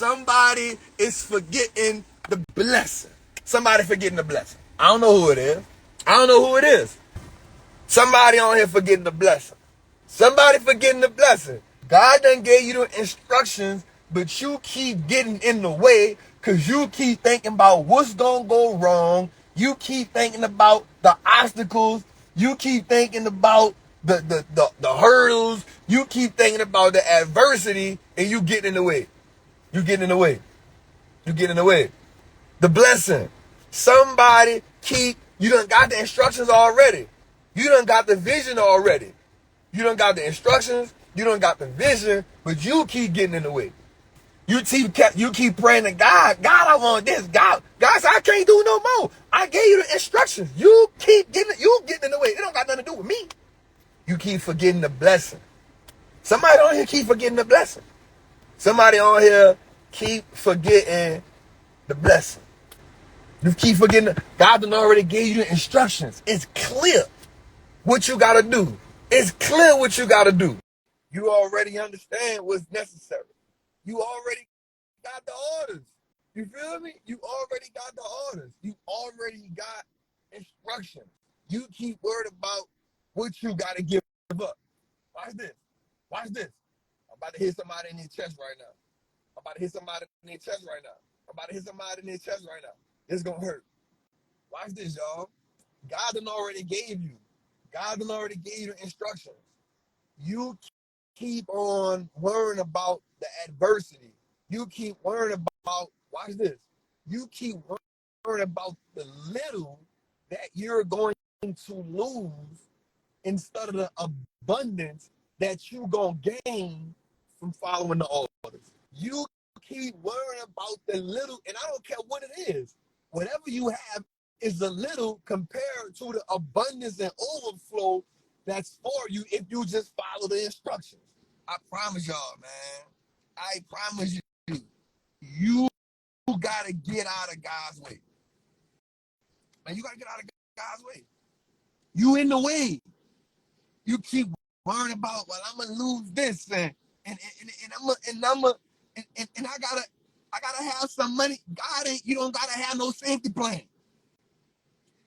somebody is forgetting the blessing. Somebody forgetting the blessing. I don't know who it is. I don't know who it is. Somebody on here forgetting the blessing. Somebody forgetting the blessing. God done gave you the instructions, but you keep getting in the way because you keep thinking about what's going to go wrong. You keep thinking about the obstacles. You keep thinking about the hurdles. You keep thinking about the adversity, and you get in the way. You get in the way. You get in the way. The blessing. Somebody you done got the instructions already. You done got the vision already. You done got the instructions, you done got the vision, but you keep getting in the way. You keep praying to God. God, I want this. God said, I can't do no more. I gave you the instructions. You getting in the way. It don't got nothing to do with me. You keep forgetting the blessing. Somebody on here keep forgetting the blessing. Somebody on here keep forgetting the blessing. You keep forgetting. God done already gave you the instructions. It's clear what you got to do. It's clear what you got to do. You already understand what's necessary. You already got the orders. You feel me? You already got the orders. You already got instructions. You keep worried about what you got to give up. Watch this. Watch this. I'm about to hit somebody in their chest right now. I'm about to hit somebody in their chest right now. I'm about to hit somebody in their chest right now. It's going to hurt. Watch this, y'all. God done already gave you. God done already gave you the instructions. You keep on worrying about the adversity. You keep worrying about, watch this, you keep worrying about the little that you're going to lose instead of the abundance that you're going to gain from following the orders. You keep worrying about the little, and I don't care what it is. Whatever you have is a little compared to the abundance and overflow that's for you if you just follow the instructions. I promise y'all, man. I promise you. You gotta get out of God's way. Man, you gotta get out of God's way. You in the way. You keep worrying about, well, I'm gonna lose this and I gotta have some money. God ain't, you don't gotta have no safety plan.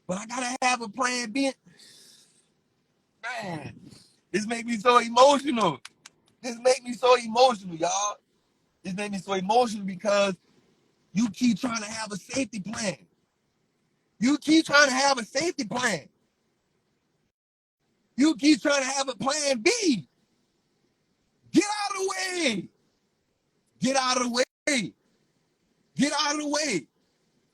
But I gotta have a plan B. Man, this make me so emotional. This make me so emotional, y'all. This make me so emotional because you keep trying to have a safety plan. You keep trying to have a safety plan. You keep trying to have a plan B. Get out of the way. Get out of the way. Get out of the way.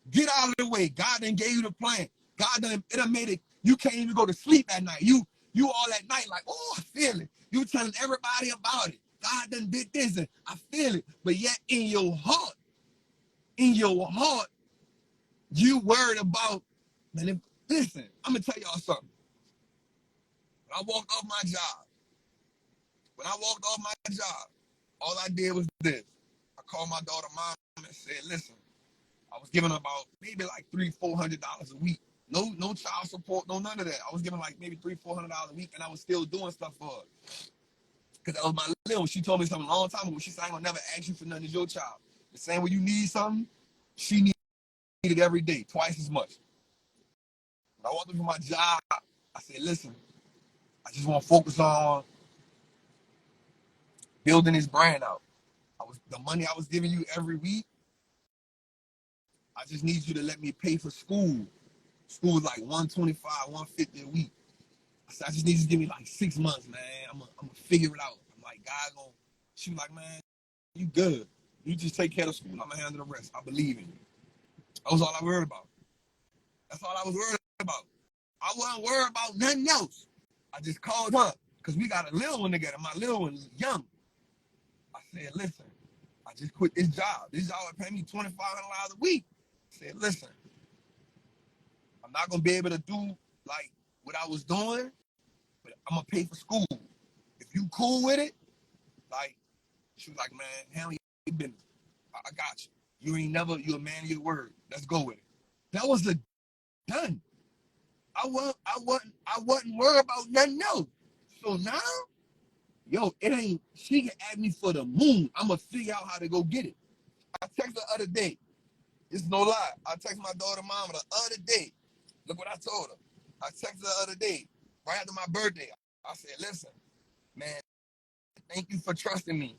Get out of the way. God done gave you the plan. God done made it. You can't even go to sleep at night. You all at night like, oh, I feel it. You telling everybody about it. God done did this and I feel it. But yet in your heart, you worried about, man, listen, I'm going to tell y'all something. When I walked off my job, all I did was this. I called my daughter mom and said, listen, I was giving about maybe like $300-400 a week. No child support, no none of that. I was giving like maybe $300-400 a week, and I was still doing stuff for her. Because that was my little. She told me something a long time ago. She said, I ain't gonna never ask you for nothing as your child. The same way you need something, she needed it every day, twice as much. When I walked into my job, I said, listen, I just want to focus on building this brand out. The money I was giving you every week, I just need you to let me pay for school. School was like $125, $150 a week. I said, I just need you to give me like 6 months, man. I'm gonna figure it out. I'm like, God gonna. She was like, man, you good. You just take care of school. I'm gonna handle the rest. I believe in you. That was all I worried about. That's all I was worried about. I wasn't worried about nothing else. I just called her because we got a little one together. My little one's young. I said, listen, I just quit this job. This job would pay me $2,500 a week. I said, listen, I'm not gonna be able to do like what I was doing, but I'm gonna pay for school. If you cool with it, like, she was like, man, handle your business. I got you. You a man of your word. Let's go with it. That was done. I wasn't worried about nothing else. So now, yo, it ain't, she can ask me for the moon. I'm gonna figure out how to go get it. I texted the other day. It's no lie. I texted my daughter mama the other day. Look what I told her. I texted the other day, right after my birthday. I said, listen, man, thank you for trusting me.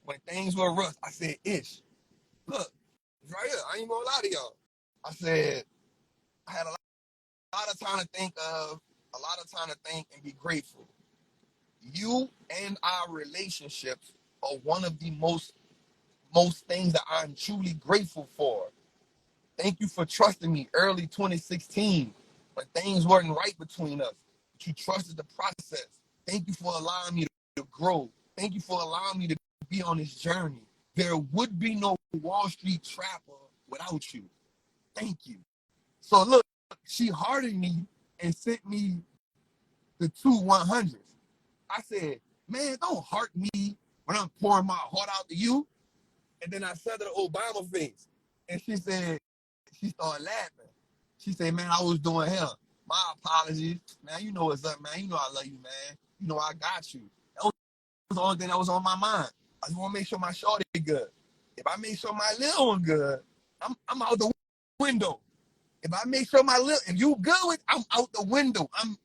When things were rough, I said, Ish, look, it's right here. I ain't gonna lie to y'all. I said, I had a lot of time to think of, a lot of time to think and be grateful. You and our relationships are one of the most things that I'm truly grateful for. Thank you for trusting me early 2016 when things weren't right between us. But you trusted the process. Thank you for allowing me to grow. Thank you for allowing me to be on this journey. There would be no Wall Street trapper without you. Thank you. So look, she hardened me and sent me the 2 100s. I said, man, don't hurt me when I'm pouring my heart out to you. And then I said to the Obama face, and she started laughing. She said, man, I was doing hell. My apologies. Man, you know what's up, man. You know I love you, man. You know I got you. That was the only thing that was on my mind. I just want to make sure my shorty good. If I make sure my little one good, I'm out the window. If I make sure if you good with, I'm out the window. I'm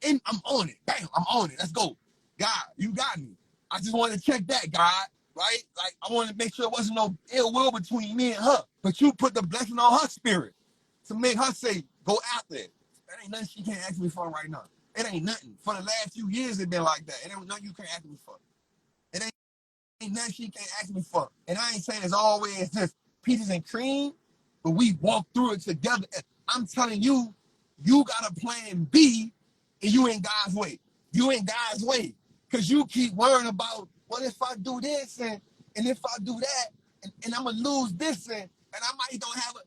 on it. Bam, I'm on it. Let's go. God, you got me. I just want to check that, God, right? Like, I want to make sure there wasn't no ill will between me and her. But you put the blessing on her spirit to make her say, go after it. That ain't nothing she can't ask me for right now. It ain't nothing. For the last few years, it's been like that. It ain't nothing you can't ask me for. It ain't nothing she can't ask me for. And I ain't saying it's always just peaches and cream, but we walk through it together. I'm telling you, you got a plan B and you in God's way. You in God's way. Because you keep worrying about, what if I do this and if I do that and I'm going to lose this and I might don't have a,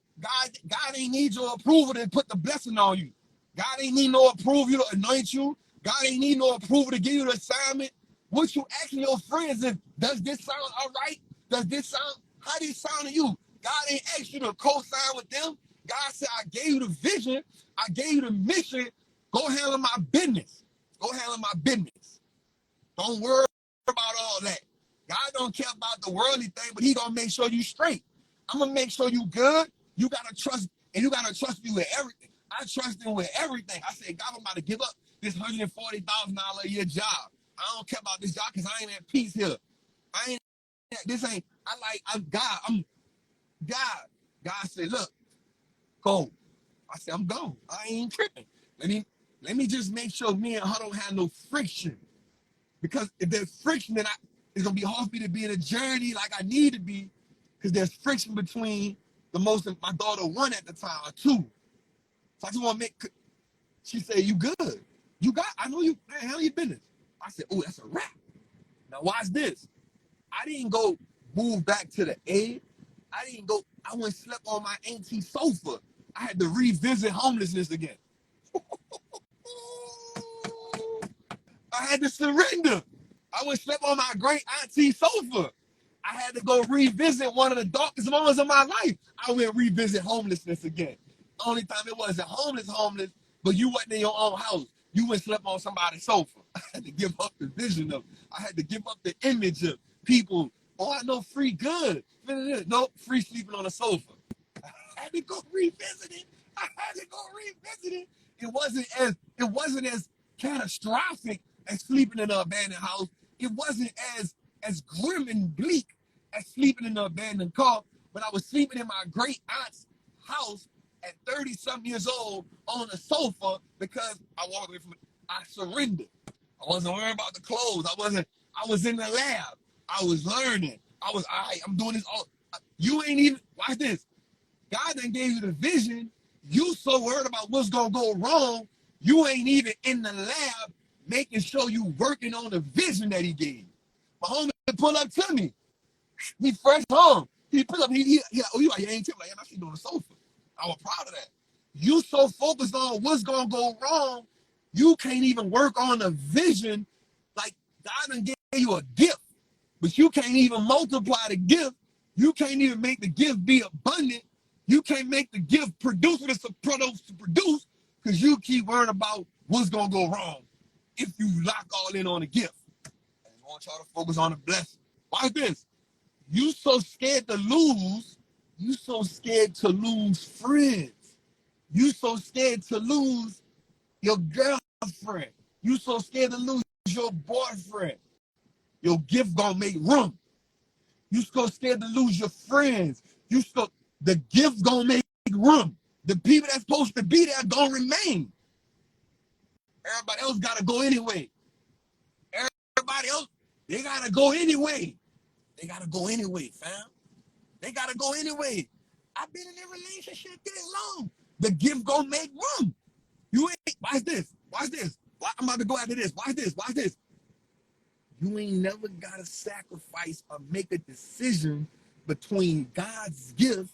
God ain't need your approval to put the blessing on you. God ain't need no approval to anoint you. God ain't need no approval to give you the assignment. What you asking your friends is, does this sound all right? Does this sound, how does it sound to you? God ain't asked you to co-sign with them. God said, I gave you the vision. I gave you the mission. Go handle my business. Go handle my business. Don't worry about all that. God don't care about the worldly thing, but he gonna make sure you straight. I'm gonna make sure you good. You gotta trust, and you gotta trust me with everything. I trust him with everything. I said, God, I'm about to give up this $140,000 a year job. I don't care about this job because I ain't at peace here. I ain't, this ain't, I'm God. God said, look, go. I said, I'm gone. I ain't tripping. Let me just make sure me and her don't have no friction. Because if there's friction, then it's gonna be hard for me to be in a journey like I need to be, because there's friction between my daughter 1 at the time, or 2. So I just want to make. She said, "You good? I know you. Man, handle your business." I said, "Oh, that's a wrap." Now watch this. I didn't go move back to the A. I went slept on my auntie sofa. I had to revisit homelessness again. I had to surrender. I went slept on my great auntie sofa. I had to go revisit one of the darkest moments of my life. I went revisit homelessness again. Only time it wasn't homeless, but you wasn't in your own house. You went slept on somebody's sofa. I had to give up the vision of, I had to give up the image of people. Oh, I know free good. No, free sleeping on a sofa. I had to go revisit it. It wasn't as catastrophic as sleeping in an abandoned house. It wasn't as grim and bleak as sleeping in an abandoned car. But I was sleeping in my great aunt's house at 30-something years old on a sofa because I walked away from it. I surrendered. I wasn't worried about the clothes. I was in the lab. I was learning. I'm doing this all. You ain't even, watch this. God done gave you the vision. You so worried about what's gonna go wrong, you ain't even in the lab making sure you working on the vision that he gave you. My homie pull up to me. He fresh home. He pull up. You like, you ain't tell me, like, I'm actually doing the sofa. I was proud of that. You so focused on what's gonna go wrong, you can't even work on the vision. Like, God done gave you a gift, but you can't even multiply the gift. You can't even make the gift be abundant. You can't make the gift produce what it's supposed to produce because you keep worrying about what's going to go wrong if you lock all in on the gift. I just want y'all to focus on the blessing. Watch this. You so scared to lose. You so scared to lose friends. You so scared to lose your girlfriend. You so scared to lose your boyfriend. Your gift gonna make room. You so scared to lose your friends. The gift gonna make room. The people that's supposed to be there gonna remain. Everybody else gotta go anyway. Everybody else, they gotta go anyway. They gotta go anyway, fam. They gotta go anyway. I've been in a relationship this long. The gift gonna make room. You ain't, watch this. Watch this. I'm about to go after this. Watch this. Watch this. You ain't never gotta sacrifice or make a decision between God's gift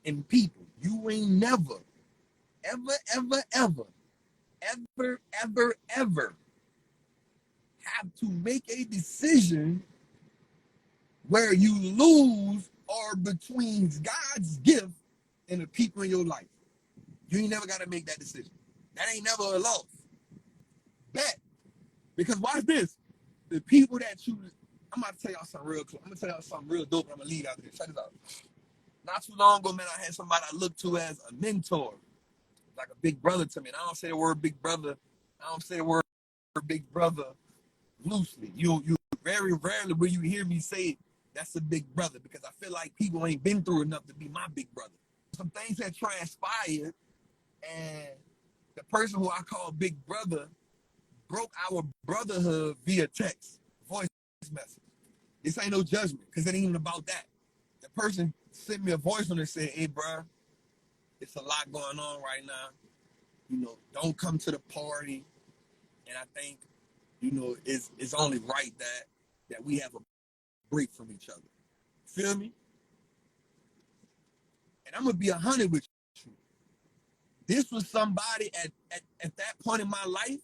and people. You ain't never, ever have to make a decision where you lose or between God's gift and the people in your life. You ain't never got to make that decision. That ain't never a loss. Bet. Because watch this. The people that you, I'm about to tell y'all something real cool. I'm going to tell y'all something real dope. I'm going to lead out there. Check this out. Not too long ago, man, I had somebody I looked to as a mentor. Like a big brother to me. And I don't say the word big brother. I don't say the word big brother loosely. You very rarely will you hear me say that's a big brother, because I feel like people ain't been through enough to be my big brother. Some things that transpired, and the person who I call big brother broke our brotherhood via text, voice message. This ain't no judgment, because it ain't even about that. The person sent me a voice note and said, hey, bro, it's a lot going on right now. You know, don't come to the party. And I think, you know, it's only right that we have a break from each other. Feel me? And I'm going to be 100 with you. This was somebody at that point in my life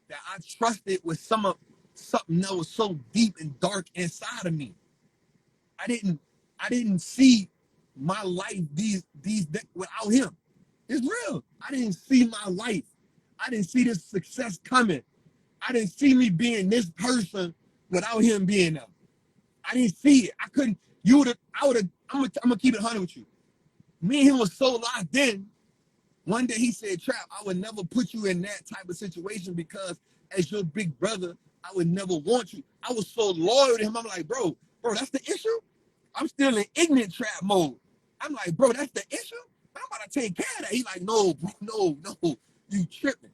that I trusted with something that was so deep and dark inside of me. I didn't see my life these without him. It's real. I didn't see my life. I didn't see this success coming. I didn't see me being this person without him being there. I didn't see it. I couldn't. I'm gonna keep it 100 with you. Me and him was so locked in. One day he said, Trap, I would never put you in that type of situation because as your big brother, I would never want you. I was so loyal to him. I'm like, bro, that's the issue? I'm still in ignorant trap mode. I'm like, bro, that's the issue? I'm about to take care of that. He's like, no, bro, no, you tripping.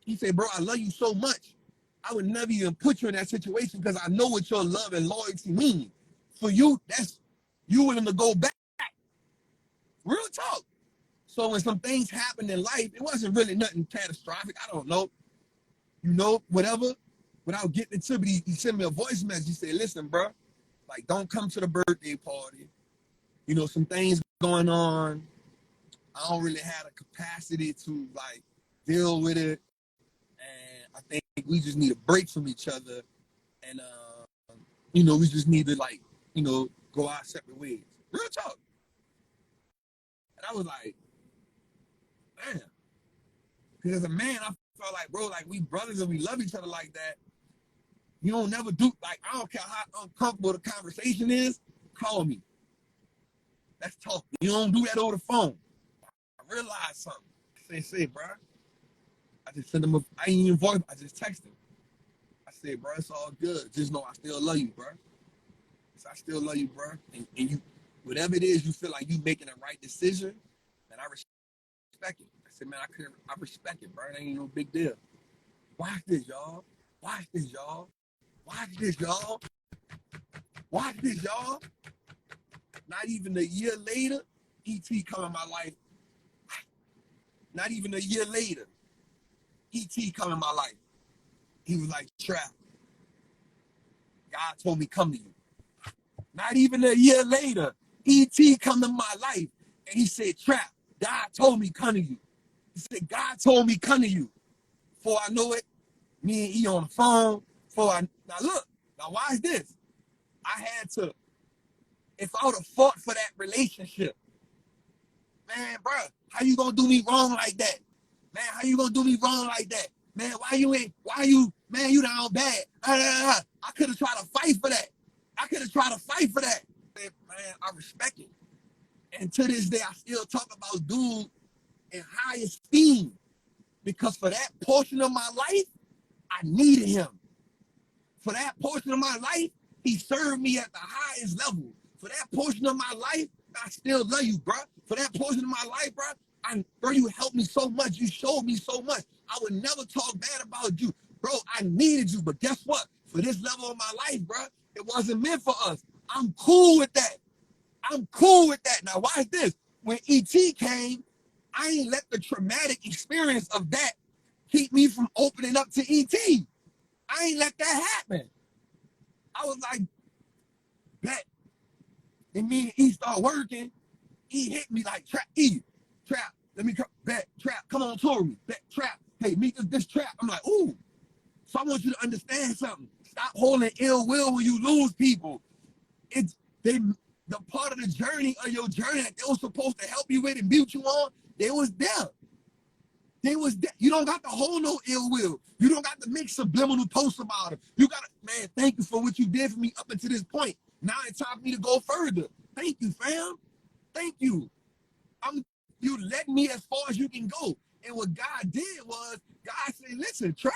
He said, bro, I love you so much. I would never even put you in that situation because I know what your love and loyalty mean. For you, that's you willing to go back. Real talk. So when some things happened in life, it wasn't really nothing catastrophic. I don't know. You know, whatever. Without getting into it, he sent me a voice message. He said, listen, bro, like, don't come to the birthday party. You know, some things going on. I don't really have the capacity to, like, deal with it. And I think we just need a break from each other. And, you know, we just need to, like, you know, go our separate ways. Real talk. And I was like, man. Because as a man, I felt like, bro, like, we brothers and we love each other like that. You don't never do, like, I don't care how uncomfortable the conversation is, call me. Let's talk. You don't do that over the phone. I realized something. Say, bro. I just sent him I ain't even voice, I just texted him. I said, bro, it's all good. Just know I still love you, bro. So I still love you, bro. And you, whatever it is you feel like you making the right decision, and I respect it. I said, man, I respect it, bro. It ain't no big deal. Watch this, y'all. Watch this, y'all. Watch this, y'all. Watch this, y'all. Not even a year later, E.T. come in my life. Not even a year later, E.T. come in my life. He was like, Trap, God told me come to you. Not even a year later, E.T. come in my life. And he said, Trap, God told me come to you. He said, God told me come to you. Before I know it, me and E on the phone. Now look, now why is this? I had to, if I would have fought for that relationship, man, bro, how you gonna do me wrong like that? Man, how you gonna do me wrong like that? Man, man, you down bad. I could have tried to fight for that. I could have tried to fight for that. Man, I respect it. And to this day, I still talk about dude in high esteem because for that portion of my life, I needed him. For that portion of my life, he served me at the highest level. For that portion of my life, I still love you, bro. For that portion of my life, bro, you helped me so much. You showed me so much. I would never talk bad about you. Bro, I needed you, but guess what? For this level of my life, bro, it wasn't meant for us. I'm cool with that. I'm cool with that. Now, watch this. When E.T. came, I ain't let the traumatic experience of that keep me from opening up to E.T. I ain't let that happen. I was like, bet. And me and E start working. E hit me like, trap, let me bet, trap, come on tour with me, bet, trap, hey, meet this trap. I'm like, ooh. So I want you to understand something. Stop holding ill will when you lose people. It's the part of the journey of your journey that they were supposed to help you with and build you on, they was there. They was there. You don't got to hold no ill will. You don't got to make subliminal posts about it. You got to, man, thank you for what you did for me up until this point. Now it's time for me to go further. Thank you, fam. Thank you. You let me as far as you can go. And what God did was, God said, listen, Trap,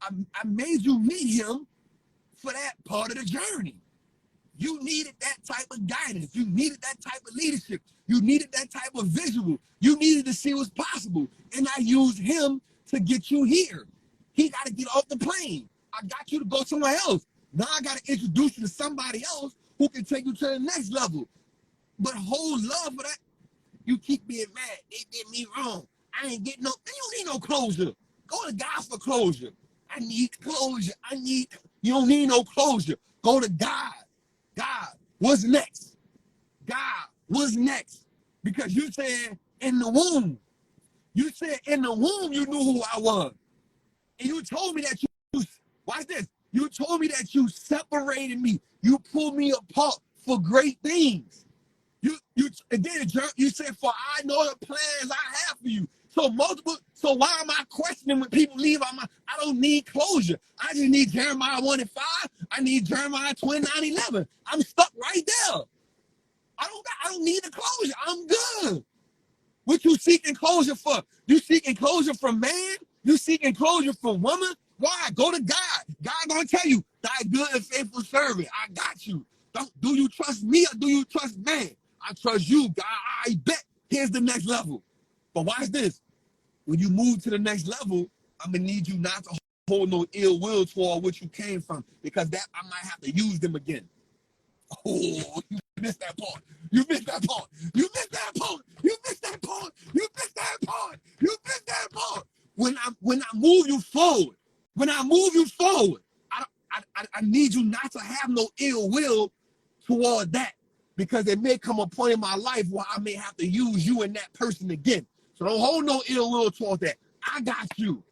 I made you meet him for that part of the journey. You needed that type of guidance. You needed that type of leadership. You needed that type of visual. You needed to see what's possible. And I used him to get you here. He got to get off the plane. I got you to go somewhere else. Now I got to introduce you to somebody else who can take you to the next level. But hold love for that. You keep being mad. They did me wrong. I ain't getting no, you don't need no closure. Go to God for closure. I need closure. You don't need no closure. Go to God. God, what's next? God, what's next? Because you said in the womb, you knew who I was. And you told me that watch this, you told me that you separated me. You pulled me apart for great things. You said, for I know the plans I have for you. So why am I questioning when people leave? I don't need closure. I just need Jeremiah 1:5. I need Jeremiah 29:11. I'm stuck right there. I don't need the closure. I'm good. What you seeking closure for? You seeking closure from man? You seeking closure from woman? Why? Go to God. God gonna tell you, thy good and faithful servant. I got you. Do you trust me or do you trust man? I trust you, God. I bet. Here's the next level. But watch this. When you move to the next level, I'm gonna need you not to hold no ill will toward what you came from, because that I might have to use them again. Oh, you missed that part. You missed that part. You missed that part. You missed that part. You missed that part. You missed that part. When I move you forward, I need you not to have no ill will toward that, because there may come a point in my life where I may have to use you and that person again. So don't hold no ill will toward that. I got you.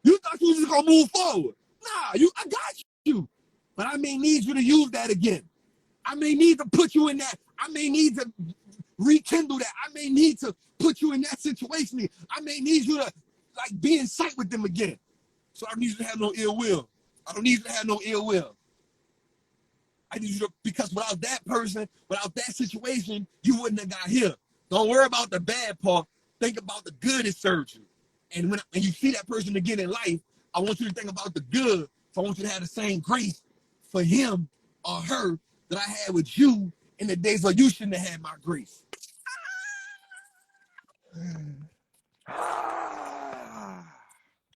You thought you was just gonna move forward. Nah, I got you. But I may need you to use that again. I may need to put you in that. I may need to rekindle that. I may need to put you in that situation. I may need you to like be in sight with them again. So I don't need you to have no ill will. I don't need you to have no ill will. I need you to, because without that person, without that situation, you wouldn't have got here. Don't worry about the bad part. Think about the good it served you. And when you see that person again in life, I want you to think about the good. So I want you to have the same grace for him or her that I had with you in the days where you shouldn't have had my grace.